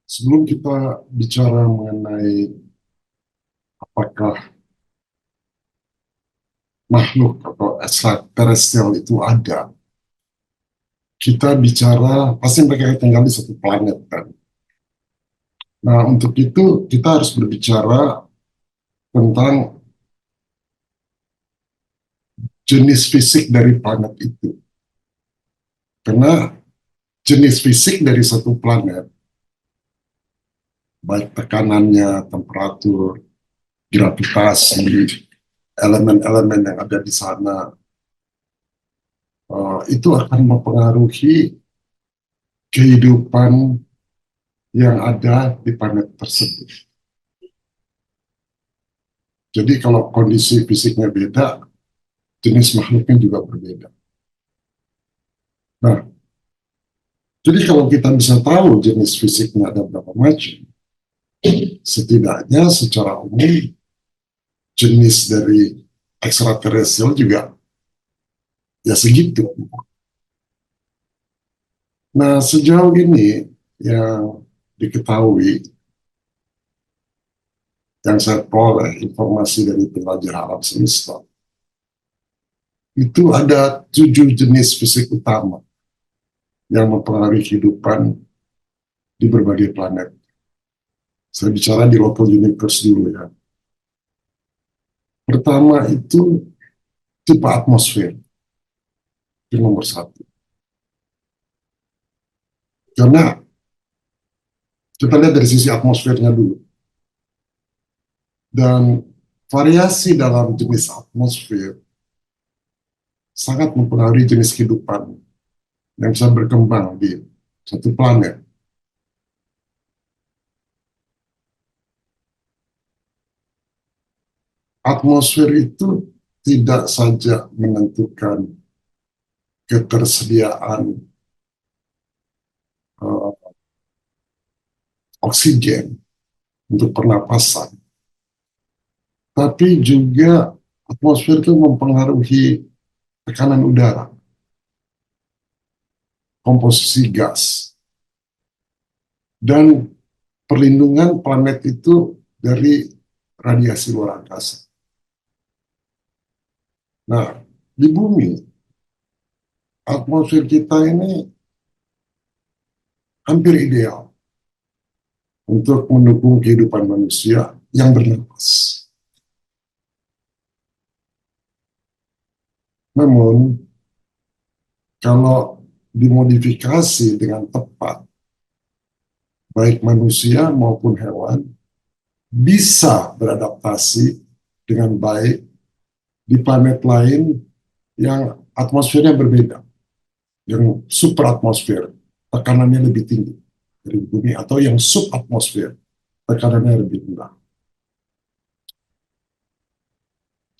Sebelum kita bicara mengenai apakah makhluk atau extraterrestrial itu ada, kita bicara pasti mereka tinggal di satu planet kan. Nah, untuk itu kita harus berbicara tentang jenis fisik dari planet itu. Karena jenis fisik dari satu planet, baik tekanannya, temperatur, gravitasi, elemen-elemen yang ada di sana, itu akan mempengaruhi kehidupan yang ada di planet tersebut. Jadi kalau kondisi fisiknya beda, jenis makhluknya juga berbeda. Nah, jadi kalau kita bisa tahu jenis fisiknya ada berapa macam, setidaknya secara umum jenis dari extraterrestrial juga ya segitu. Nah, sejauh ini yang diketahui, yang saya peroleh informasi dari penjelajah alam semesta, itu ada 7 jenis fisik utama yang mempengaruhi kehidupan di berbagai planet. Saya bicara di local universe dulu ya. Pertama itu tipe atmosfer, itu nomor satu. Karena kita lihat dari sisi atmosfernya dulu. Dan variasi dalam jenis atmosfer sangat mempengaruhi jenis kehidupan yang bisa berkembang di satu planet. Atmosfer itu tidak saja menentukan ketersediaan oksigen untuk pernapasan, tapi juga atmosfer itu mempengaruhi tekanan udara, komposisi gas, dan perlindungan planet itu dari radiasi luar angkasa. Nah, di bumi, atmosfer kita ini hampir ideal untuk mendukung kehidupan manusia yang bernapas. Namun, kalau dimodifikasi dengan tepat, baik manusia maupun hewan bisa beradaptasi dengan baik di planet lain yang atmosfernya berbeda, yang superatmosfer, tekanannya lebih tinggi dari bumi, atau yang subatmosfer, tekanannya lebih rendah.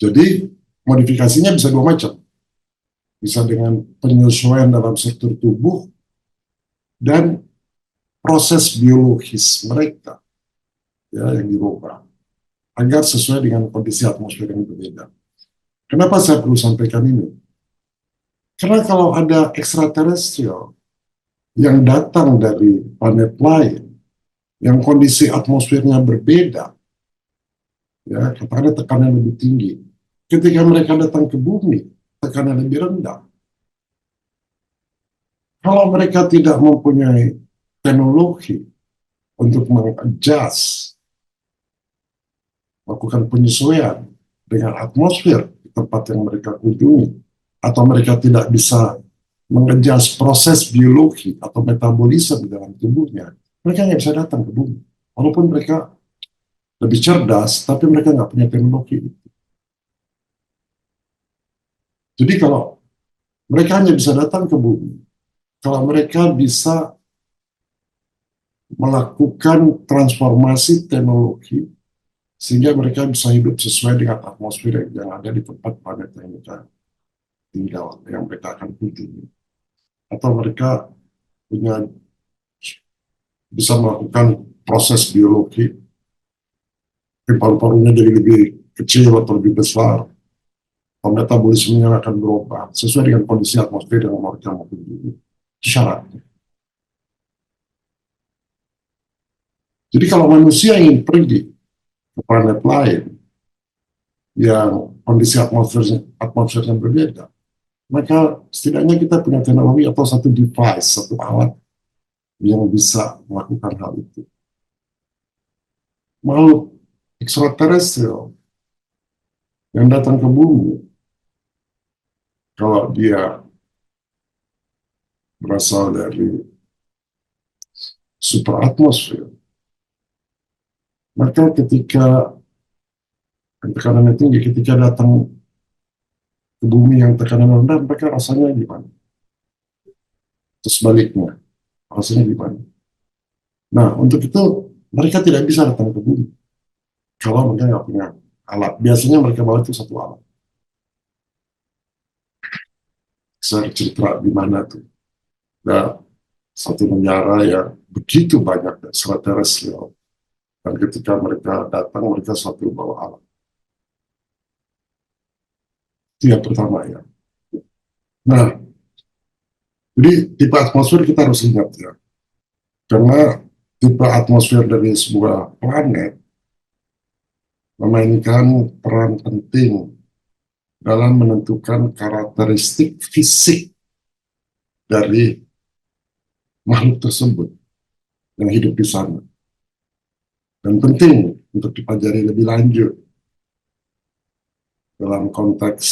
Jadi modifikasinya bisa dua macam, bisa dengan penyesuaian dalam struktur tubuh dan proses biologis mereka ya yang dirubah agar sesuai dengan kondisi atmosfer yang berbeda. Kenapa saya perlu sampaikan ini? Karena kalau ada extraterrestrial yang datang dari planet lain, yang kondisi atmosfernya berbeda, ya katakanlah tekanan lebih tinggi. Ketika mereka datang ke bumi, tekanan lebih rendah. Kalau mereka tidak mempunyai teknologi untuk mengadjust, melakukan penyesuaian dengan atmosfer di tempat yang mereka kunjungi, atau mereka tidak bisa mengejas proses biologi atau metabolisme di dalam tubuhnya, mereka nggak bisa datang ke bumi. Walaupun mereka lebih cerdas, tapi mereka nggak punya teknologi. Jadi kalau mereka hanya bisa datang ke bumi, kalau mereka bisa melakukan transformasi teknologi, sehingga mereka bisa hidup sesuai dengan atmosfer yang ada di tempat planet yang mereka tinggal, yang mereka akan kunjungi. Atau mereka punya bisa melakukan proses biologi, paru-parunya jadi lebih kecil atau lebih besar, atau metabolismenya akan berubah sesuai dengan kondisi atmosfer yang mereka mau kunjungi. Syaratnya. Jadi kalau manusia ingin pergi ke planet lain yang kondisi atmosfernya berbeda, maka setidaknya kita punya teknologi atau satu device, satu alat yang bisa melakukan hal itu. Makhluk ekstraterestrial yang datang ke bumi, kalau dia berasal dari super atmosfer, maka ketika tekanannya tinggi, ketika datang ke bumi yang tekanan rendah, mereka rasanya gimana? Terus sebaliknya, rasanya gimana? Nah, untuk itu mereka tidak bisa datang ke bumi kalau mereka nggak punya alat. Biasanya mereka bawa itu satu alat. Saya cerita di mana tuh? Nah, satu negara yang begitu banyak extraterrestrial, dan ketika mereka datang, mereka satu bawa alat. Itu yang pertama ya. Nah, jadi tipe atmosfer kita harus ingat ya. Karena tipe atmosfer dari sebuah planet memainkan peran penting dalam menentukan karakteristik fisik dari makhluk tersebut yang hidup di sana. Dan penting untuk dipelajari lebih lanjut dalam konteks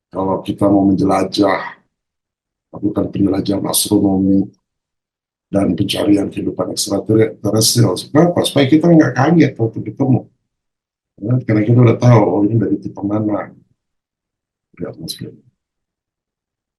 kalau kita mau menjelajah, lakukan penjelajahan astronomi dan pencarian kehidupan ekstraterestrial. Kenapa? Supaya kita nggak kaget waktu ketemu. Karena kita udah tahu, oh ini dari tipe mana di atmosfer.